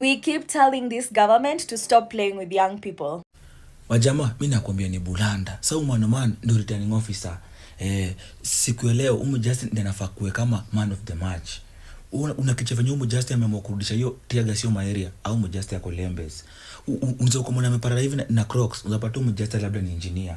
We keep telling this government to stop playing with young people. Wajama, mimi nakwambia ni bulanda. Sasa man ndio returning officer. Siku ya leo Justin ndiye anafaa kuwe kama man of the match. Unakichefanya Justin ameamua kurudisha hiyo tiaga sio maeria au Justin yako Lembes. Unaweza kumwona amepara hivi na Crocs, unapata Justin labda ni engineer.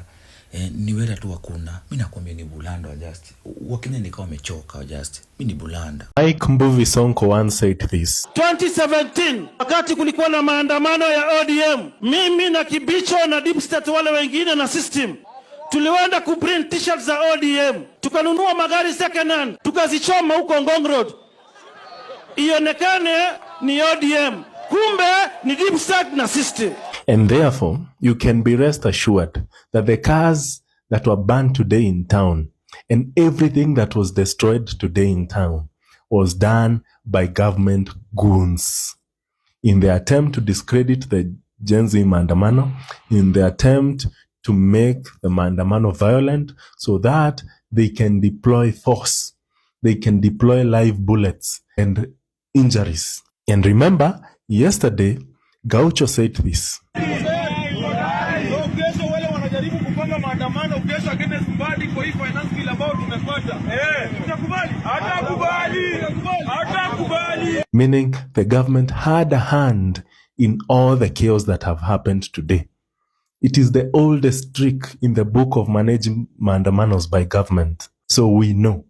Ni wera tu wakuna. Mimi nakwambia ni bulanda wa Justin. Wakenya ni kama wamechoka wa Justin. Mimi ni bulanda. Mike Mbuvi Sonko once said this. 2017 wakati kulikuwa na maandamano ya ODM, mimi na Kibicho na Deep State wale wengine na system tuliwenda kuprint t-shirts za ODM, tukanunua magari second hand, tukazichoma huko Ngong Road, ionekane ni ODM, kumbe ni Deep State na system. And therefore, you can be rest assured that the cars that were burned today in town and everything that was destroyed today in town was done by government goons in the attempt to discredit the Genz maandamano, in the attempt to make the maandamano violent so that they can deploy force, they can deploy live bullets and injuries. And remember, yesterday, Gaucho said this. Meaning the government had a hand in all the chaos that have happened today. It is the oldest trick in the book of managing maandamanos by government. So we know.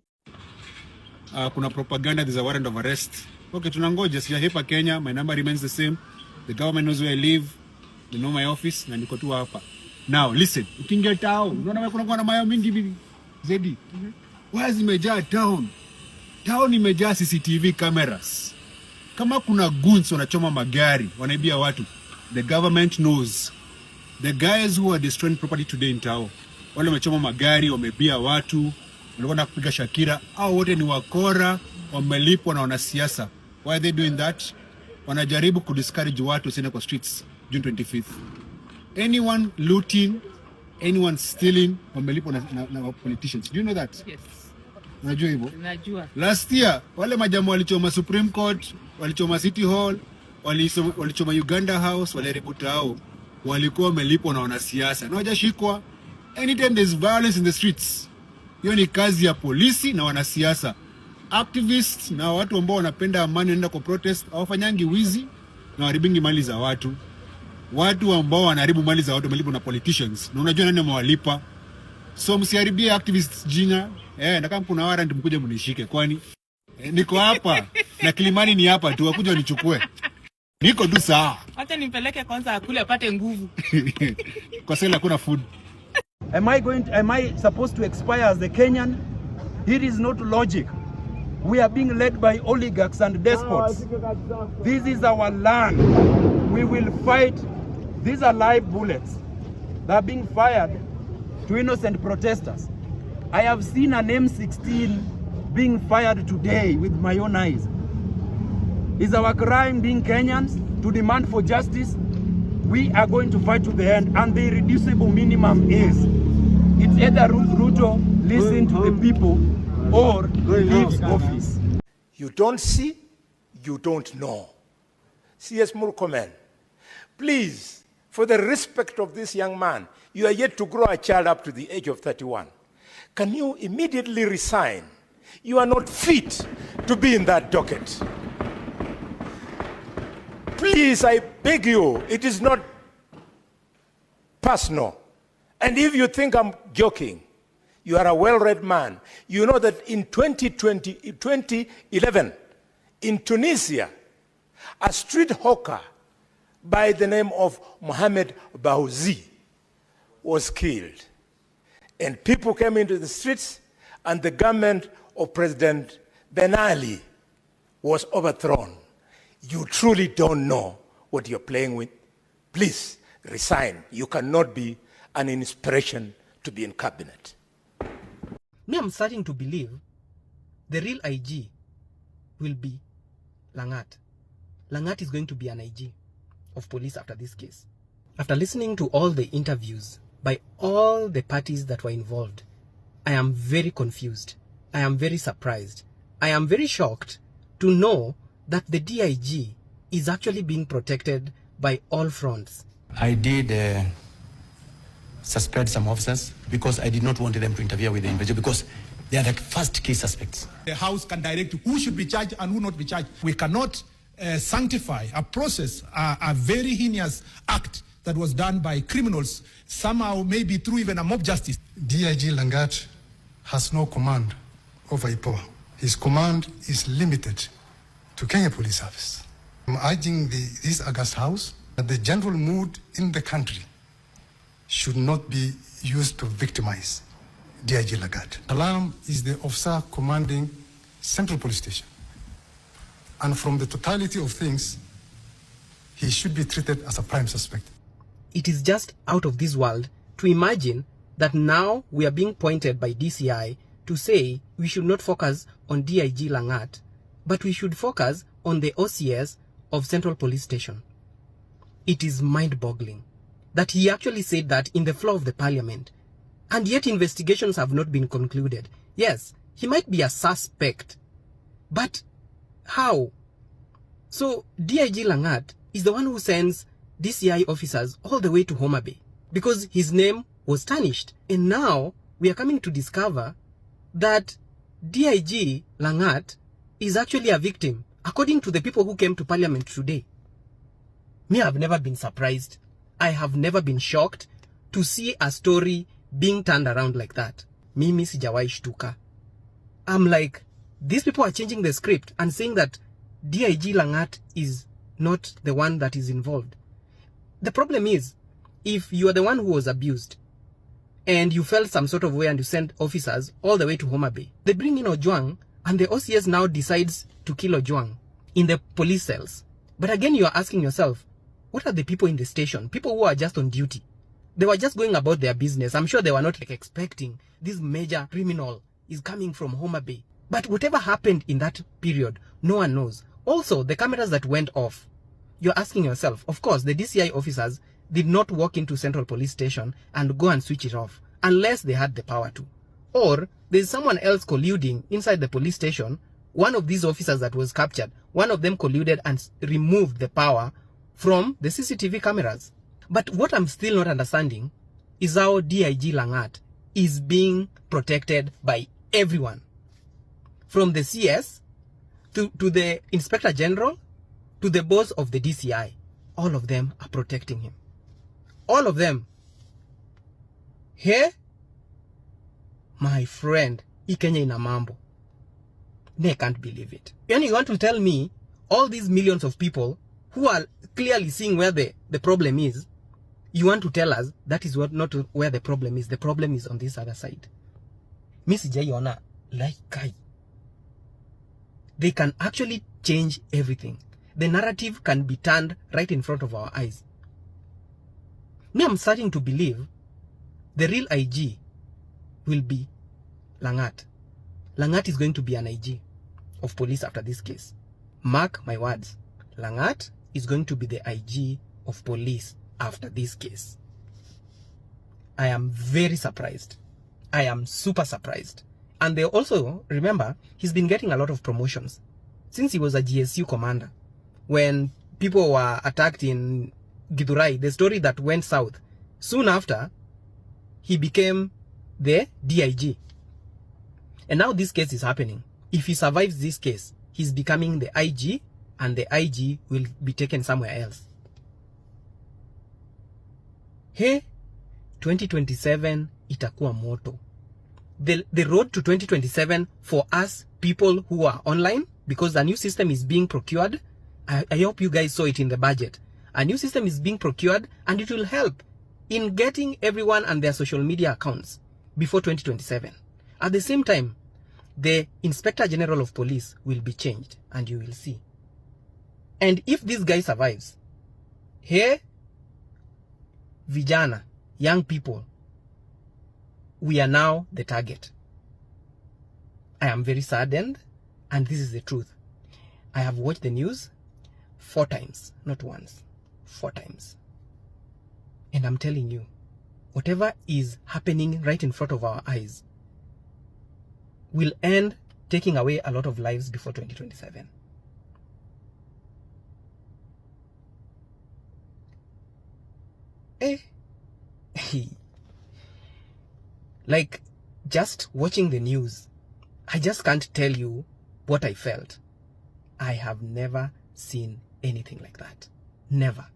Kuna propaganda, there's a warrant of arrest. Okay, tunangoja, sijahepa Kenya, my number remains the same. The government knows where I live. They know my office, na niko tu hapa. Now, listen, ukiingia town, unaona kuna na mayo mingi hivi zedi. Wazi imejaa town. Town imejaa CCTV cameras. Kama kuna goons wanachoma magari, wanaibia watu, the government knows. The guys who are destroying property today in town, wale wamechoma magari, wamebia watu, wanakwenda kupiga Shakira, au wote ni wakora, wamelipwa na wanasiasa. Why are they doing that? Wanajaribu kudiscourage watu wasiende kwa streets June 25th. Anyone looting, anyone stealing, wamelipwa na politicians. Do you know that? Yes. Unajua hivyo? Najua. Last year, wale majamu walichoma Supreme Court, walichoma City Hall, walichoma Uganda House, waliharibu tao, walikuwa wamelipwa na wanasiasa. Na hawajashikwa. Anytime there's violence in the streets, hiyo ni kazi ya polisi na wanasiasa. Activists na watu ambao wanapenda amani wanaenda kwa protest, hawafanyangi wizi na haribingi mali za watu. Watu ambao wanaharibu mali za watu wamelipwa na politicians. Na unajua nani amewalipa? So msiharibie activists jina. Na kama kuna warrant mkuje mnishike, kwani niko hapa na Kilimani ni hapa tu, wakuja wanichukue. Niko tu sawa. Acha nipeleke kwanza akule apate nguvu. Kwa sababu kuna food. Am I supposed to expire as a Kenyan? It is not logic. We are being led by oligarchs and despots. This is our land. We will fight. These are live bullets that are being fired to innocent protesters. I have seen an M16 being fired today with my own eyes. Is our crime being Kenyans to demand for justice? We are going to fight to the end, and the irreducible minimum is it's either Ruto listen to the people or leave office. You don't see, you don't know. C.S. Murkomen, please, for the respect of this young man, you are yet to grow a child up to the age of 31. Can you immediately resign? You are not fit to be in that docket. Please, I beg you, it is not personal. And if you think I'm joking, you are a well-read man. You know that in 2011, in Tunisia, a street hawker by the name of Mohamed Baouzi was killed. And people came into the streets, and the government of President Ben Ali was overthrown. You truly don't know what you're playing with. Please resign. You cannot be an inspiration to be in cabinet. Me, I'm starting to believe the real IG will be Langat. Langat is going to be an IG of police after this case. After listening to all the interviews by all the parties that were involved, I am very confused. I am very surprised. I am very shocked to know that the DIG is actually being protected by all fronts. I did suspend some officers because I did not want them to interfere with the investigation because they are the first key suspects. The House can direct who should be charged and who not be charged. We cannot sanctify a process, a very heinous act that was done by criminals, somehow maybe through even a mob justice. DIG Langat has no command over IPOA. His command is limited to Kenya Police Service. I'm urging this August House that the general mood in the country should not be used to victimize DIG Lagat. Alam is the officer commanding Central Police Station. And from the totality of things, he should be treated as a prime suspect. It is just out of this world to imagine that now we are being pointed by DCI to say we should not focus on DIG Langat, but we should focus on the OCS of Central Police Station. It is mind-boggling that he actually said that in the floor of the parliament, and yet investigations have not been concluded. Yes, he might be a suspect, but how? So DIG Langat is the one who sends DCI officers all the way to Homa Bay because his name was tarnished. And now we are coming to discover that DIG Langat is actually a victim, according to the people who came to parliament today. Me, I've never been surprised. I have never been shocked to see a story being turned around like that. Mimi sijawai shtuka. I'm like, these people are changing the script and saying that DIG Langat is not the one that is involved. The problem is, if you are the one who was abused and you felt some sort of way and you send officers all the way to Homa Bay, they bring in Ojwang and the OCS now decides to kill Ojwang in the police cells. But again, you are asking yourself, what are the people in the station? People who are just on duty. They were just going about their business. I'm sure they were not expecting this major criminal is coming from Homa Bay. But whatever happened in that period, no one knows. Also, the cameras that went off, you're asking yourself, of course, the DCI officers did not walk into Central Police Station and go and switch it off unless they had the power to. Or there's someone else colluding inside the police station. One of these officers that was captured, one of them colluded and removed the power from the CCTV cameras. But what I'm still not understanding is how DIG Langat is being protected by everyone. From the CS to the Inspector General to the boss of the DCI. All of them are protecting him. All of them. Hey, my friend, hii Kenya ina mambo. I can't believe it. And you want to tell me all these millions of people who are clearly seeing where the problem is, you want to tell us that is not where the problem is. The problem is on this other side. Miss Jayona, like Kai. They can actually change everything. The narrative can be turned right in front of our eyes. Me, I'm starting to believe the real IG will be Langat. Langat is going to be an IG of police after this case. Mark my words. Langat is going to be the IG of police after this case. I am very surprised. I am super surprised. And they also, remember, he's been getting a lot of promotions since he was a GSU commander. When people were attacked in Githurai, the story that went south, soon after, he became the DIG. And now this case is happening. If he survives this case, he's becoming the IG, and the IG will be taken somewhere else. Hey, 2027 itakuwa moto. The road to 2027 for us people who are online, because a new system is being procured. I hope you guys saw it in the budget. A new system is being procured and it will help in getting everyone and their social media accounts before 2027. At the same time, the Inspector General of Police will be changed and you will see. And if this guy survives, here, vijana, young people, we are now the target. I am very saddened, and this is the truth. I have watched the news 4 times, not once, 4 times. And I'm telling you, whatever is happening right in front of our eyes will end taking away a lot of lives before 2027. Like, just watching the news, I just can't tell you what I felt. I have never seen anything like that. Never.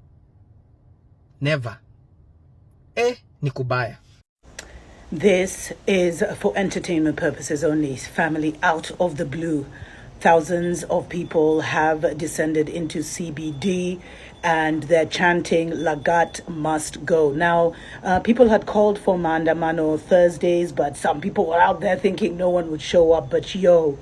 Never. Ni kubaya. This is for entertainment purposes only. Family out of the blue. Thousands of people have descended into CBD and they're chanting Lagat must go. Now, people had called for Maandamano Thursdays, but some people were out there thinking no one would show up. But yo,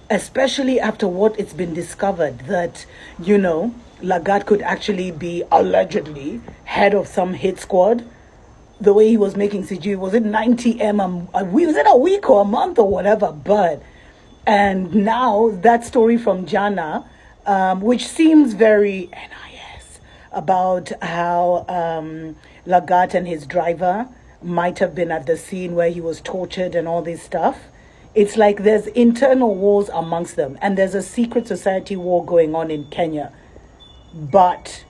especially after what it's been discovered that, you know, Lagat could actually be allegedly head of some hit squad. The way he was making CG, was it 90M was it a week or a month or whatever? And now that story from Jana, which seems very NIS, about how Lagat and his driver might have been at the scene where he was tortured and all this stuff. It's like there's internal wars amongst them, and there's a secret society war going on in Kenya. But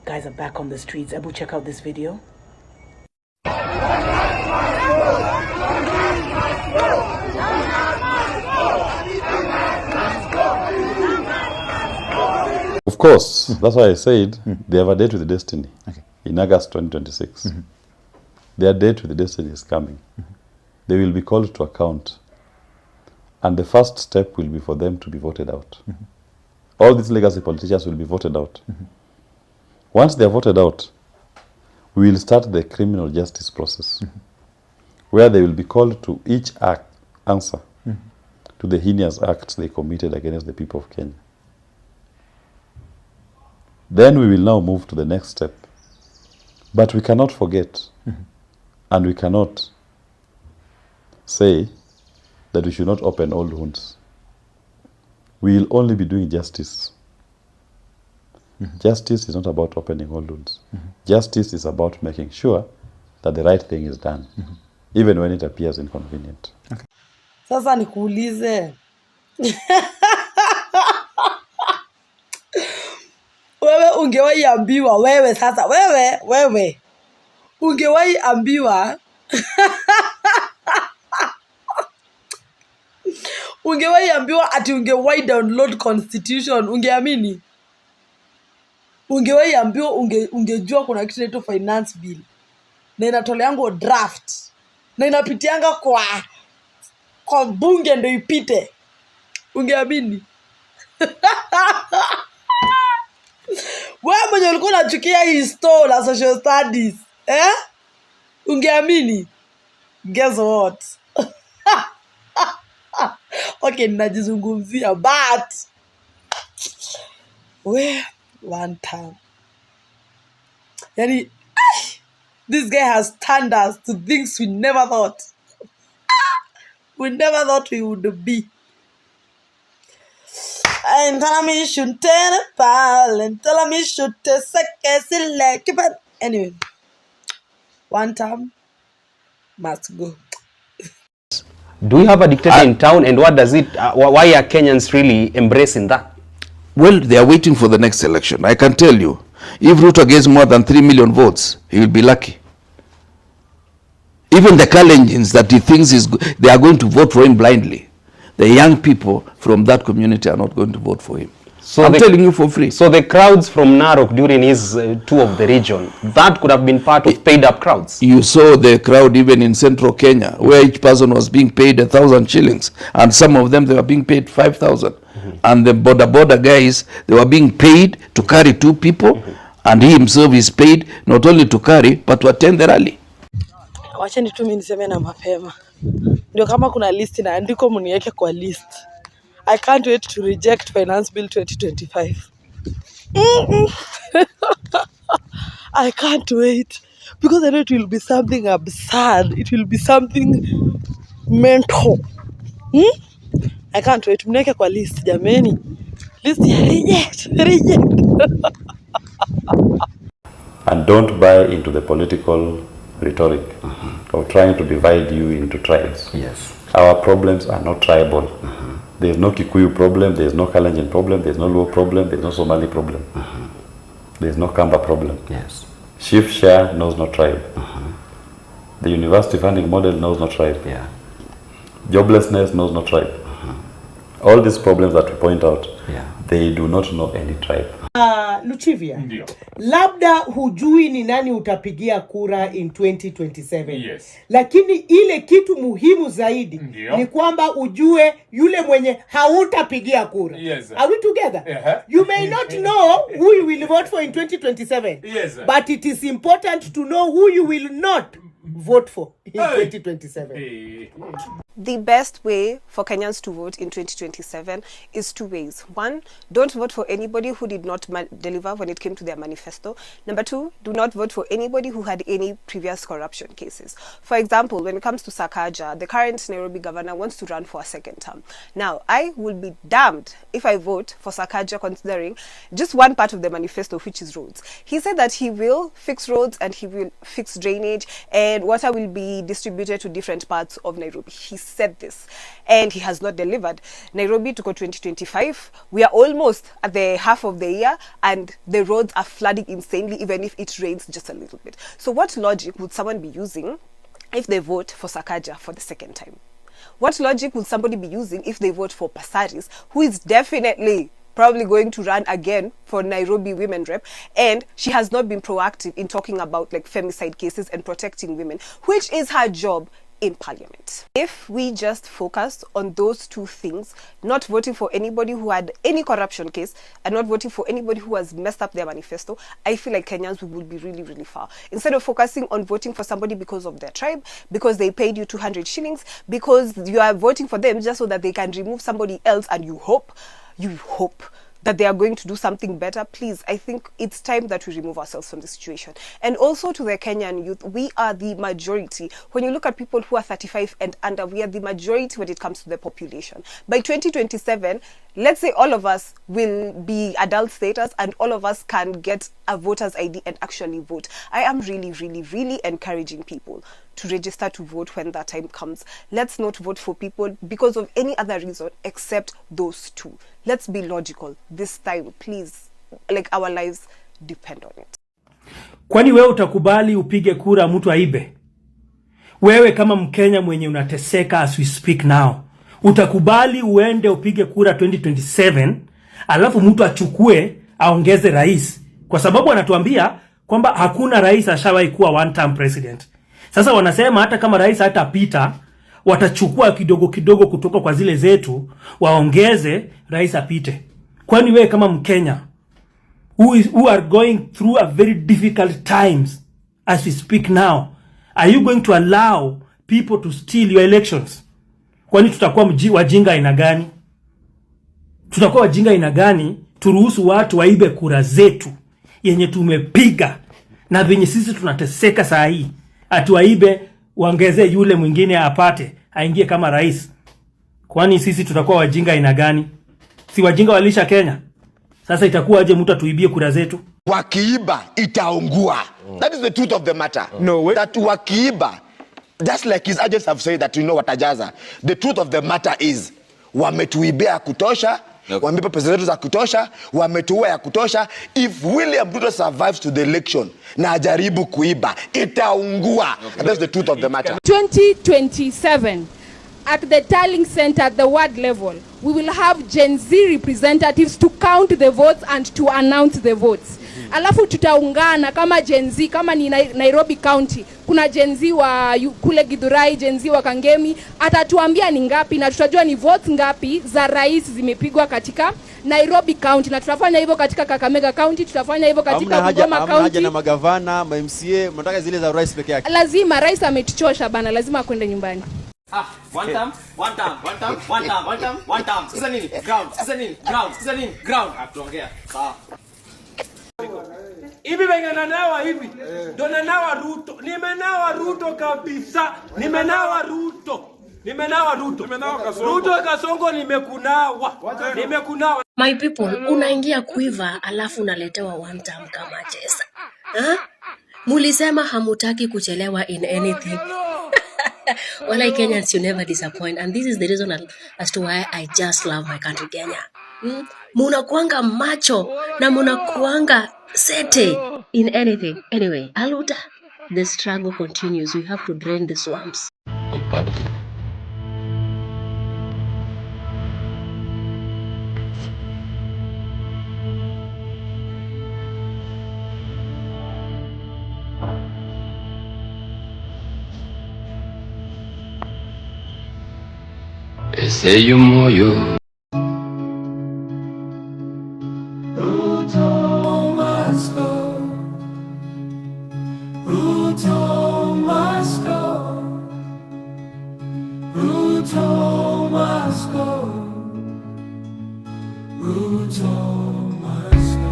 guys are back on the streets. Ebu, check out this video. Of course, that's why I said they have a date with destiny in August 2026. Their date with destiny is coming. They will be called to account. And the first step will be for them to be voted out. All these legacy politicians will be voted out. Once they are voted out, we will start the criminal justice process, where they will be called to each answer to the heinous acts they committed against the people of Kenya. Then we will now move to the next step. But we cannot forget, and we cannot say that we should not open old wounds. We will only be doing justice. Justice is not about opening old wounds. Justice is about making sure that the right thing is done, even when it appears inconvenient. Sasa nikuulize. Wewe ungewahi ambiwa, wewe sasa, wewe ungewahi ambiwa ungewahi ambiwa ati ungewahi download constitution, ungeamini? Ungewahi ambiwa ungejua kuna kitu inaitwa finance bill na inatoleango draft na inapitianga kwa bunge ndio ipite, ungeamini? Wewe mwenye ulikuwa unachukia history na social studies, ungeamini? Guess what? Okay, ninajizungumzia, but one time, yani, this guy has turned us to things we never thought. We never thought we would be. And tell me should tell a pal, and tell me should tell like. But anyway, one time must go. Do we have a dictator in town, and what does it? Why are Kenyans really embracing that? Well, they are waiting for the next election. I can tell you, if Ruto gets more than 3 million votes, he will be lucky. Even the Kalenjins that he thinks they are going to vote for him blindly. The young people from that community are not going to vote for him. So I'm telling you for free. So the crowds from Narok during his tour of the region, that could have been part of paid up crowds. You saw the crowd even in central Kenya, where each person was being paid 1,000 shillings. And some of them, they were being paid 5,000. And the border guys, they were being paid to carry 2 people. And he himself is paid not only to carry, but to attend the rally. Wacheni tu mimi niseme na mapema. Ndio kama kuna list na andiko mniweke kwa list. I can't wait to reject Finance Bill 2025. I can't wait. Because I know it will be something absurd. It will be something mental. I can't wait. Mniweke kwa list, jameni. List reject. And don't buy into the political rhetoric of trying to divide you into tribes. Yes. Our problems are not tribal. There is no Kikuyu problem, there is no Kalenjin problem, there is no Luo problem, there is no Somali problem. There is no Kamba problem. Yes. Shift share knows no tribe. The university funding model knows no tribe. Yeah. Joblessness knows no tribe. All these problems that we point out, they do not know any tribe. Luchivia, labda hujui ni nani utapigia kura in 2027. Yes. Lakini ile kitu muhimu zaidi ni kwamba ujue yule mwenye hautapigia kura. Yes. Are we together? You may not know who you will vote for in 2027. Yes. But it is important to know who you will not vote for in 2027. The best way for Kenyans to vote in 2027 is two ways. One, don't vote for anybody who did not deliver when it came to their manifesto. Number two, do not vote for anybody who had any previous corruption cases. For example, when it comes to Sakaja, the current Nairobi governor wants to run for a second term. Now, I will be damned if I vote for Sakaja considering just one part of the manifesto, which is roads. He said that he will fix roads and he will fix drainage and water will be distributed to different parts of Nairobi. He said this and he has not delivered. Nairobi to go 2025, we are almost at the half of the year and the roads are flooding insanely even if it rains just a little bit. So what logic would someone be using if they vote for Sakaja for the second time? What logic would somebody be using if they vote for Pasaris, who is definitely probably going to run again for Nairobi women rep, and she has not been proactive in talking about like femicide cases and protecting women, which is her job in parliament. If we just focus on those two things, not voting for anybody who had any corruption case and not voting for anybody who has messed up their manifesto, I feel like Kenyans would be really, really far. Instead of focusing on voting for somebody because of their tribe, because they paid you 200 shillings, because you are voting for them just so that they can remove somebody else and you hope that they are going to do something better, please, I think it's time that we remove ourselves from the situation. And also to the Kenyan youth, we are the majority. When you look at people who are 35 and under, we are the majority when it comes to the population. By 2027, let's say all of us will be adult status and all of us can get a voter's ID and actually vote. I am really, really, really encouraging people to register to vote when that time comes. Let's not vote for people because of any other reason except those two. Let's be logical this time, please. Like our lives depend on it. Kwani wewe utakubali upige kura mtu aibe? Wewe kama Mkenya mwenye unateseka as we speak now, utakubali uende upige kura 2027 alafu mtu achukue aongeze rais? Kwa sababu anatuambia kwamba hakuna rais ashawahi kuwa one term president. Sasa wanasema hata kama rais hatapita, watachukua kidogo kidogo kutoka kwa zile zetu waongeze rais apite. Kwani wewe kama Mkenya who are going through a very difficult times as we speak now, are you going to allow people to steal your elections? Kwani tutakuwa wajinga aina gani? Tutakuwa wajinga aina gani turuhusu watu waibe kura zetu yenye tumepiga na venye sisi tunateseka saa hii? Atuwaibe waongeze yule mwingine apate aingie kama rais. Kwani sisi tutakuwa wajinga aina gani? Si wajinga walisha Kenya. Sasa itakuwa aje mtu atuibie kura zetu? Wakiiba itaungua. That is the truth of the matter. No way. That wakiiba, just like his agents have said that watajaza. The truth of the matter is wametuibia ya kutosha. Wameiba pesa zetu za kutosha, wametuua ya kutosha. If William Ruto survives to the election na ajaribu kuiba, itaungua. And that's the truth of the matter. 2027, at the tallying center at the ward level, we will have Gen Z representatives to count the votes and to announce the votes. Alafu tutaungana kama Gen Z, kama ni Nairobi County, kuna Gen Z wa kule Githurai, Gen Z wa Kangemi, atatuambia ni ngapi na tutajua ni votes ngapi za rais zimepigwa katika Nairobi County, na tutafanya hivyo katika Kakamega County, tutafanya hivyo katika Bungoma County. Haja na magavana, MCA, mnataka zile za rais peke yake. Lazima rais ametuchosha bana, lazima akwende nyumbani. One time. Sasa nini? Ground. Atuongea. Sawa. Hivi venye nanawa hivi, ndo nanawa Ruto. Nimenawa Ruto kabisa. Nimenawa Ruto. Ruto Kasongo nimekunawa. My people, unaingia kuiva alafu unaletewa one time kama chesa. Mulisema hamutaki kuchelewa in anything. Well, like Kenyans, you never disappoint. And this is the reason as to why I just love my country, Kenya. Munakuanga macho na munakuanga Sete in anything. Anyway, Aluta, the struggle continues. We have to drain the swamps. Ese yo moyo. Ruto must go. Ruto must go. Ruto must go. Ruto must go.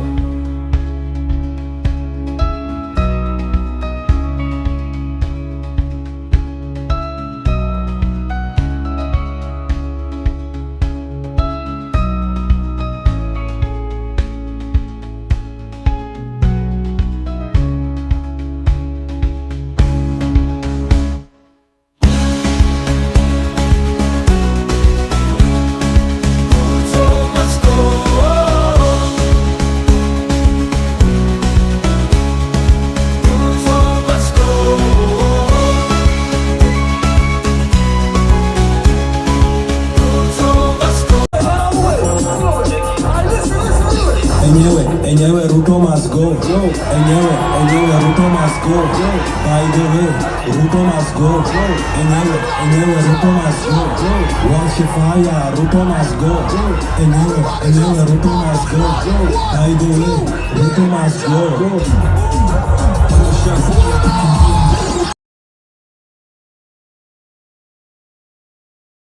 Enyewe Ruto must go. Enyewe Ruto must go. By the way, Ruto must go. Enyewe Ruto must go. Wash your fire, Ruto must go. Enyewe Ruto must go. By the way, Ruto must go.